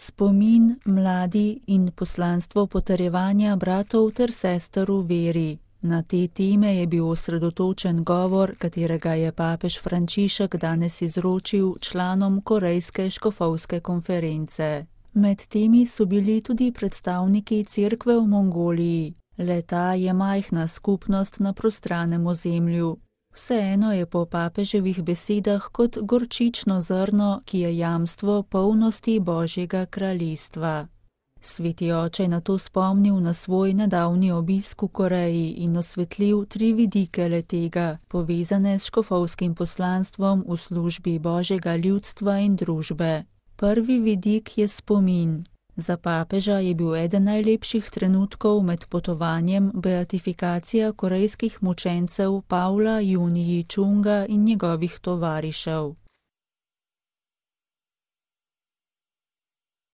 spomin, mladi in poslanstvo potrjevanja bratov ter sester v veri. Na te teme je bil osredotočen govor, katerega je papež Frančišek danes izročil članom Korejske škofovske konference. Med temi so bili tudi predstavniki cerkve v Mongoliji. Le-ta je majhna skupnost na prostranem ozemlju. Vseeno je po papeževih besedah kot gorčično zrno, ki je jamstvo polnosti Božjega kraljestva. Sveti oče je nato spomnil na svoj nedavni obisk v Koreji in osvetlil 3 vidike le-tega, povezane s škofovskim poslanstvom v službi Božjega ljudstva in družbe. Prvi vidik je spomin. Za papeža je bil eden najlepših trenutkov med potovanjem beatifikacija korejskih mučencev Pavla Juniji Čunga in njegovih tovarišev.